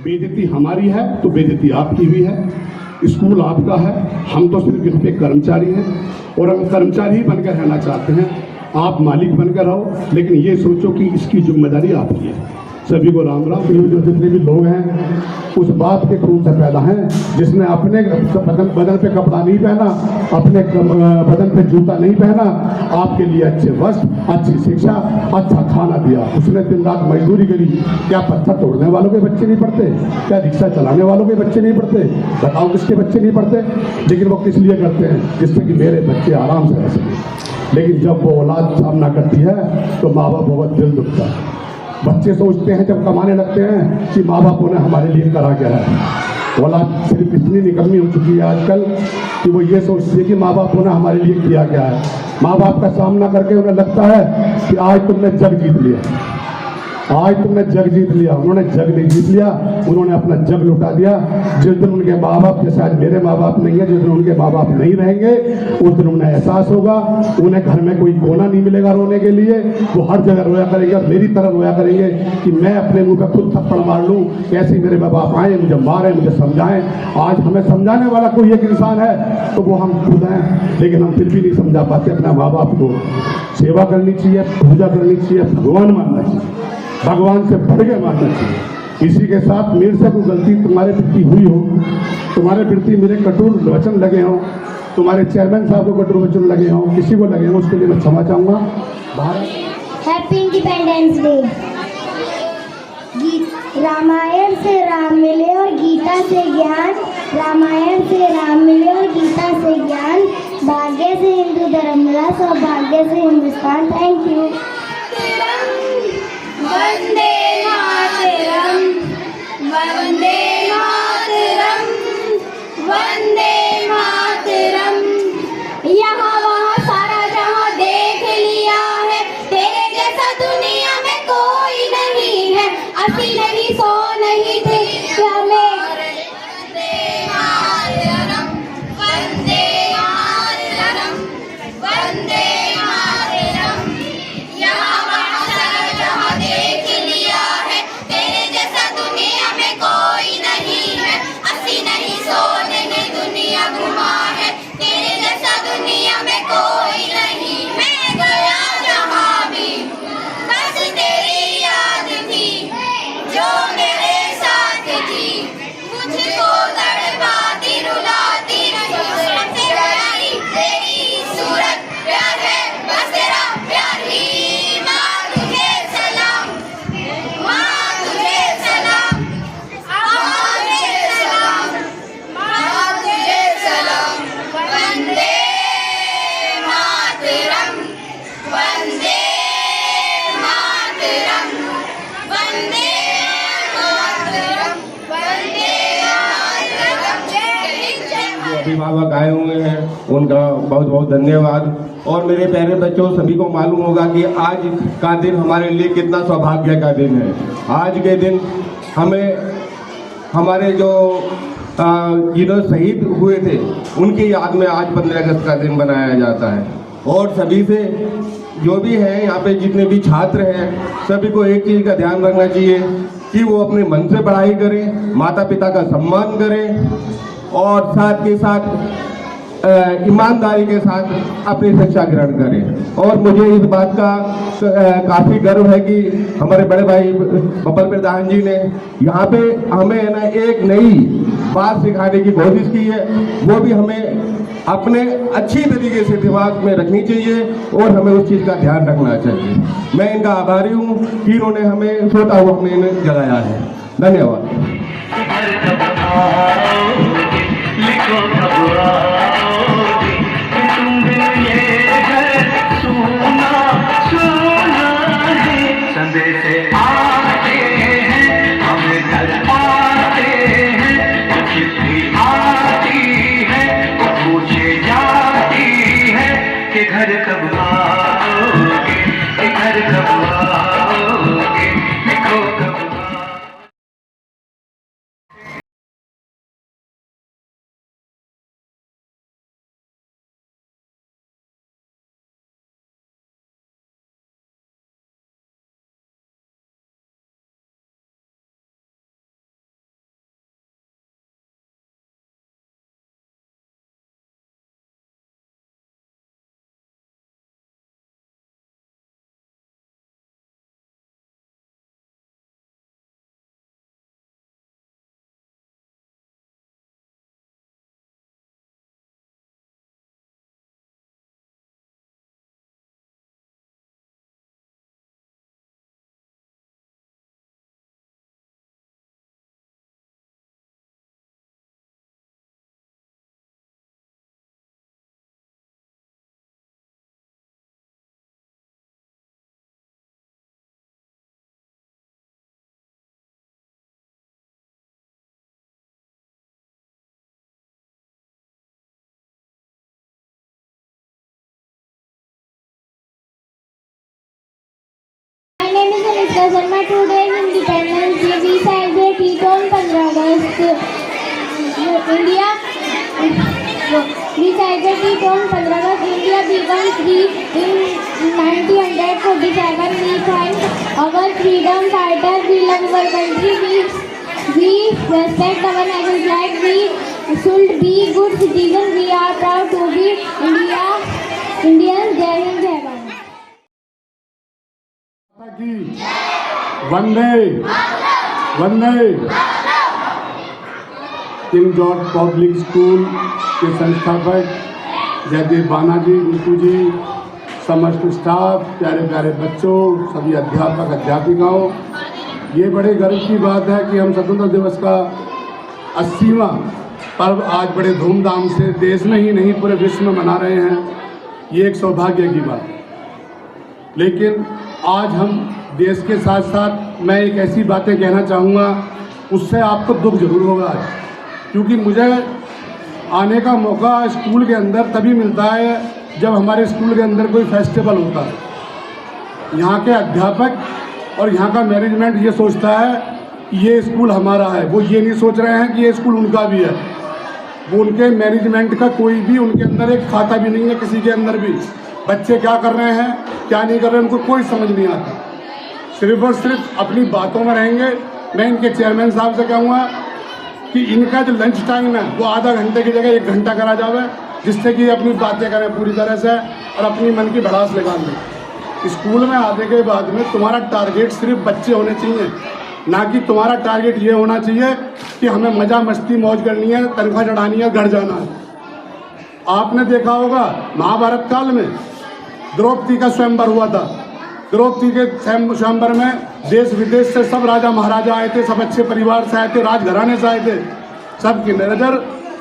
बेइज्जती हमारी है तो बेइज्जती आपकी भी है, स्कूल आपका है, हम तो सिर्फ यहाँ पे कर्मचारी हैं और हम कर्मचारी ही बनकर रहना चाहते हैं। आप मालिक बनकर रहो, लेकिन ये सोचो कि इसकी जिम्मेदारी आपकी है। सभी को राम राम। जो जितने भी लोग हैं उस बाप के खून से पैदा हैं जिसने अपने बदन पे कपड़ा नहीं पहना, अपने बदन पे जूता नहीं पहना, आपके लिए अच्छे वस्त्र, अच्छी शिक्षा, अच्छा खाना दिया। उसने दिन रात मजदूरी करी। क्या पत्थर तोड़ने वालों के बच्चे नहीं पढ़ते? क्या रिक्शा चलाने वालों के बच्चे नहीं पढ़ते? बताओ किसके बच्चे नहीं पढ़ते? लेकिन वो किस लिए करते हैं? जिससे कि मेरे बच्चे आराम से रह सकें। लेकिन जब वो औलाद सामना करती है तो माँ बाप बहुत दिल दुखता है। बच्चे सोचते हैं जब कमाने लगते हैं कि माँ बापों ने हमारे लिए करा क्या है। औलाद सिर्फ इतनी निकम्मी हो चुकी है आजकल कि वो ये सोचती है कि माँ बापों ने हमारे लिए किया क्या है। माँ बाप का सामना करके उन्हें लगता है कि आज तुमने जग जीत लिया, आज तुमने जग जीत लिया। उन्होंने जग नहीं जीत लिया, उन्होंने अपना जग लुटा दिया। जिस दिन उनके माँ बाप, जैसे आज मेरे माँ बाप नहीं है, जिस दिन उनके माँ बाप नहीं रहेंगे उस दिन उन्हें एहसास होगा, उन्हें घर में कोई कोना नहीं मिलेगा रोने के लिए। वो हर जगह रोया करेंगे और मेरी तरह रोया करेंगे कि मैं अपने मुंह पे खुद थप्पड़ मार लूँ। कैसे मेरे माँ बाप आए, मुझे मारे, मुझे समझाएं। आज हमें समझाने वाला कोई एक इंसान है तो वो हम खुद हैं, लेकिन हम फिर भी नहीं समझा पाते अपने माँ बाप को। सेवा करनी चाहिए, पूजा करनी चाहिए, भगवान मानना चाहिए, भगवान से बढ़ के मानना चाहिए। इसी के साथ मेरे से कोई गलती तुम्हारे प्रति हुई हो, तुम्हारे प्रति मेरे कटुर वचन लगे हों, तुम्हारे चेयरमैन साहब को कटुर वचन लगे हों, किसी को लगे हों, उसके लिए मैं क्षमा चाहूँगा। Bharat happy independence day. Ramayan से राम मिले और गीता से ज्ञान, रामायण से राम मिले और गीता से ज्ञान, भाग्य से हिंदू धर्म मिला, सौभाग्य से हिंदुस्तान। Thank you. वंदे मातरम, वंदे मातरम, वंदे मातरम। यहाँ वहाँ सारा जहाँ देख लिया है, तेरे जैसा दुनिया में कोई नहीं है। असी नहीं सो नहीं थे हमें। वंदे मातरम, वंदे मातरम, वंदे मातरम। यहाँ वहाँ सारा जहाँ देख लिया है, तेरे जैसा दुनिया में कोई नहीं है। असी नहीं सो नहीं दुनिया घुमा है, तेरे जैसा दुनिया में कोई नहीं। मैं गया जहाँ भी बस तेरी याद थी, जो मेरे साथ थी मुझको तड़पाती रुलाती रही। तेरी सूरत प्यार है, बस तेरा प्यार ही। माँ तुझे सलाम, माँ तुझे सलाम, माँ तुझे सलाम, माँ तुझे सलाम। वंदे मातरम, वंदे मातरम, वंदे मातरम, वंदे मातरम। जो अभिभावक आए हुए हैं उनका बहुत बहुत धन्यवाद। और मेरे प्यारे बच्चों, सभी को मालूम होगा कि आज का दिन हमारे लिए कितना सौभाग्य का दिन है। आज के दिन हमें हमारे जो जिन्होंने शहीद हुए थे उनकी याद में आज 15 अगस्त का दिन मनाया जाता है। और सभी से जो भी हैं यहाँ पे जितने भी छात्र हैं, सभी को एक चीज़ का ध्यान रखना चाहिए कि वो अपने मन से पढ़ाई करें, माता पिता का सम्मान करें और साथ के साथ ईमानदारी के साथ अपनी शिक्षा ग्रहण करें। और मुझे इस बात का काफ़ी गर्व है कि हमारे बड़े भाई बब्बर प्रधान जी ने यहाँ पे हमें ना एक नई बात सिखाने की कोशिश की है। वो भी हमें अपने अच्छी तरीके से दिमाग में रखनी चाहिए और हमें उस चीज़ का ध्यान रखना चाहिए। मैं इनका आभारी हूँ कि इन्होंने हमें सोता हुआ हमें जगाया है। धन्यवाद। संदेश आते हैं, हमें घर आते हैं, चिट्ठी आती है तो पूछे जाती है कि घर कब आओगे, कि घर कब आओगे, लिखो कब Dr. Sharma, today is Independence Day. We celebrate it on 15 August. We celebrate it on 15 August. India became free in 1947. We thank our freedom fighters. We love our country. We respect our national flag. We should be good citizens. We are proud to be Indians. Jai Hind, Jai Bharat. की वंदे वंदे। King George public school के संस्थापक जयदेव बानाजी नीतू जी, समस्त staff, प्यारे प्यारे बच्चों, सभी अध्यापक अध्यापिकाओं, ये बड़े गर्व की बात है कि हम स्वतंत्रता दिवस का 80वां पर्व आज बड़े धूमधाम से देश में ही नहीं पूरे विश्व में मना रहे हैं। ये एक सौभाग्य की बात है। लेकिन आज हम देश के साथ साथ मैं एक ऐसी बातें कहना चाहूँगा, उससे आपको दुख जरूर होगा आज, क्योंकि मुझे आने का मौका स्कूल के अंदर तभी मिलता है जब हमारे स्कूल के अंदर कोई फेस्टिवल होता है। यहाँ के अध्यापक और यहाँ का मैनेजमेंट ये सोचता है कि ये स्कूल हमारा है, वो ये नहीं सोच रहे हैं कि ये स्कूल उनका भी है। वो उनके मैनेजमेंट का कोई भी उनके अंदर एक खाता भी नहीं है, किसी के अंदर भी बच्चे क्या कर रहे हैं क्या नहीं कर रहे हैं उनको कोई समझ नहीं आता, सिर्फ और सिर्फ अपनी बातों में रहेंगे। मैं इनके चेयरमैन साहब से कहूँगा कि इनका जो लंच टाइम है वो आधा घंटे की जगह 1 घंटा करा जावे, जिससे कि अपनी बातें करें पूरी तरह से और अपनी मन की भड़ास निकाल दें। स्कूल में आने के बाद में तुम्हारा टारगेट सिर्फ बच्चे होने चाहिए, ना कि तुम्हारा टारगेट ये होना चाहिए कि हमें मज़ा मस्ती मौज करनी है, तनख्वाह चढ़ानी है, घर जाना है। आपने देखा होगा महाभारत काल में द्रौपदी का स्वयंवर हुआ था। द्रौपदी के स्वयंवर में देश विदेश से सब राजा महाराजा आए थे, सब अच्छे परिवार से आए थे, राजघराने से आए थे। सबकी नज़र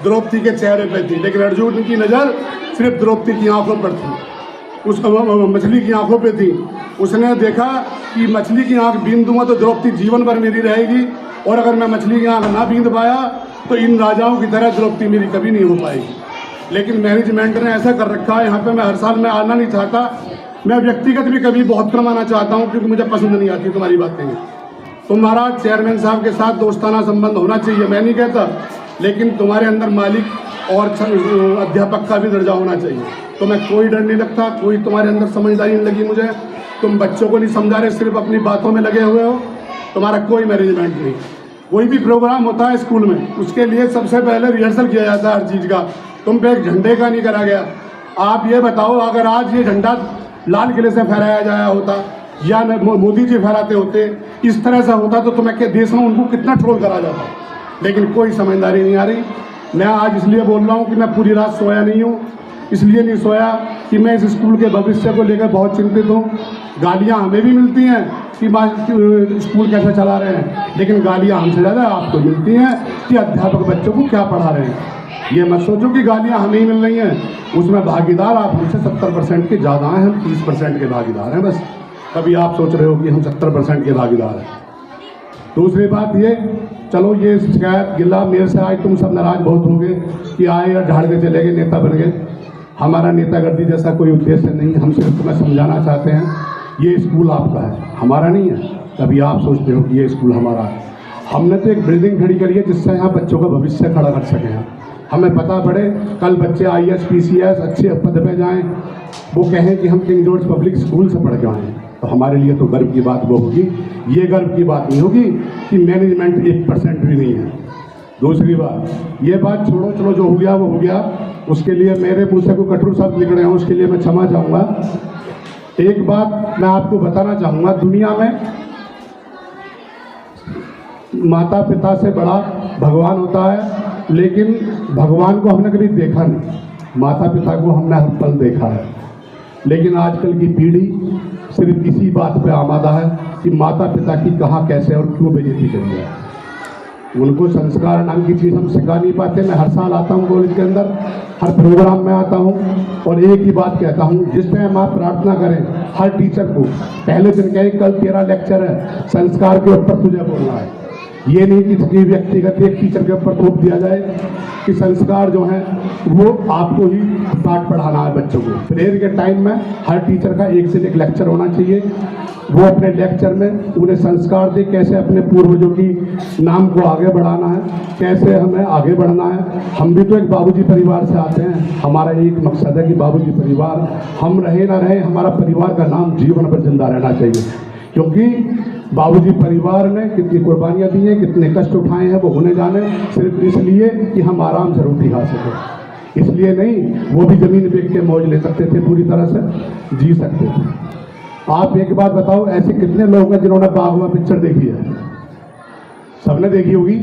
द्रौपदी के चेहरे पे थी, लेकिन अर्जुन की नज़र सिर्फ द्रौपदी की आंखों पर थी, उस मछली की आंखों पे थी। उसने देखा कि मछली की आंख बीन दूंगा तो द्रौपदी जीवन भर मेरी रहेगी, और अगर मैं मछली की आंख ना बीन पाया तो इन राजाओं की तरह द्रौपदी मेरी कभी नहीं हो पाएगी। लेकिन मैनेजमेंट ने ऐसा कर रखा है, यहाँ पे मैं हर साल में आना नहीं चाहता, मैं व्यक्तिगत भी कभी बहुत कम आना चाहता हूँ, क्योंकि मुझे पसंद नहीं आती तुम्हारी बातें। तुम्हारा चेयरमैन साहब के साथ दोस्ताना संबंध होना चाहिए, मैं नहीं कहता, लेकिन तुम्हारे अंदर मालिक और अध्यापक का भी दर्जा होना चाहिए। तुम्हें कोई डर नहीं लगता, कोई तुम्हारे अंदर समझदारी नहीं लगी मुझे, तुम बच्चों को नहीं समझा रहे, सिर्फ अपनी बातों में लगे हुए हो, तुम्हारा कोई मैनेजमेंट नहीं। कोई भी प्रोग्राम होता है स्कूल में, उसके लिए सबसे पहले रिहर्सल किया जाता है हर चीज़ का, तुम पे एक झंडे का नहीं करा गया। आप ये बताओ, अगर आज ये झंडा लाल किले से फहराया जाया होता या मोदी जी फहराते होते, इस तरह से होता तो तुम्हें के देश में उनको कितना ट्रोल करा जाता, लेकिन कोई समझदारी नहीं आ रही। मैं आज इसलिए बोल रहा हूँ कि मैं पूरी रात सोया नहीं हूँ, इसलिए नहीं सोया कि मैं इस स्कूल के भविष्य को लेकर बहुत चिंतित हूँ। गालियाँ हमें भी मिलती हैं कि स्कूल कैसे चला रहे हैं, लेकिन गालियाँ हमसे ज़्यादा आपको मिलती हैं कि अध्यापक बच्चों को क्या पढ़ा रहे हैं। ये मत सोचो कि गालियाँ हमें ही मिल रही हैं, उसमें भागीदार आप हमसे 70% के ज़्यादा हैं, हम 30% के भागीदार हैं बस। कभी आप सोच रहे हो कि हम 70% के भागीदार हैं। दूसरी बात ये, चलो ये शिकायत गिला मेरे से आज तुम सब नाराज बहुत होंगे कि आए और झाड़ के चले गए, नेता बन गए। हमारा नेतागर्दी जैसा कोई उद्देश्य नहीं, हम सिर्फ तुम्हें समझाना चाहते हैं ये स्कूल आपका है, हमारा नहीं है। कभी आप सोचते हो कि ये स्कूल हमारा है। हमने तो एक बिल्डिंग खड़ी करी है जिससे यहाँ बच्चों का भविष्य खड़ा कर सकें हम। हमें पता पड़े कल बच्चे IAS PCS अच्छे पद पे जाएं, वो कहें कि हम किंग जॉर्ज पब्लिक स्कूल से पढ़ के आए हैं, तो हमारे लिए तो गर्व की बात वो होगी। ये गर्व की बात नहीं होगी कि मैनेजमेंट 1% भी नहीं है। दूसरी बात, ये बात छोड़ो, चलो जो हो गया वो हो गया, उसके लिए मेरे मुँह से कोई कठोर शब्द निकले हैं उसके लिए मैं क्षमा चाहूँगा। एक बात मैं आपको बताना चाहूँगा, दुनिया में माता पिता से बड़ा भगवान होता है, लेकिन भगवान को हमने कभी देखा नहीं, माता पिता को हमने हर पल देखा है। लेकिन आजकल की पीढ़ी सिर्फ इसी बात पे आमादा है कि माता पिता की कहाँ कैसे और क्यों बेइज्जती करी है। उनको संस्कार नाम की चीज़ हम सिखा नहीं पाते। मैं हर साल आता हूँ कॉलेज के अंदर, हर प्रोग्राम में आता हूँ और एक ही बात कहता हूँ, जिस टाइम आप प्रार्थना करें हर टीचर को पहले दिन कहें कल तेरा लेक्चर है, संस्कार के ऊपर तुझे बोलना है। ये नहीं कि किसी व्यक्तिगत एक टीचर के ऊपर थोप दिया जाए कि संस्कार जो हैं वो आपको ही पाठ पढ़ाना है बच्चों को। प्रेयर के टाइम में हर टीचर का एक से एक लेक्चर होना चाहिए। वो अपने लेक्चर में उन्हें संस्कार दे, कैसे अपने पूर्वजों की नाम को आगे बढ़ाना है, कैसे हमें आगे बढ़ना है। हम भी तो एक बाबूजी परिवार से आते हैं, हमारा एक मकसद है कि बाबूजी परिवार हम रहे ना रहे, हमारा परिवार का नाम जीवन भर जिंदा रहना चाहिए। क्योंकि बाबूजी परिवार ने कितनी कुर्बानियाँ दी हैं, कितने कष्ट उठाए हैं, वो होने जाने सिर्फ इसलिए कि हम आराम से रोटी खा सकें। इसलिए नहीं, वो भी ज़मीन बेच के मौज ले सकते थे, पूरी तरह से जी सकते थे। आप एक बात बताओ, ऐसे कितने लोग हैं जिन्होंने बागवा पिक्चर देखी है? सबने देखी होगी।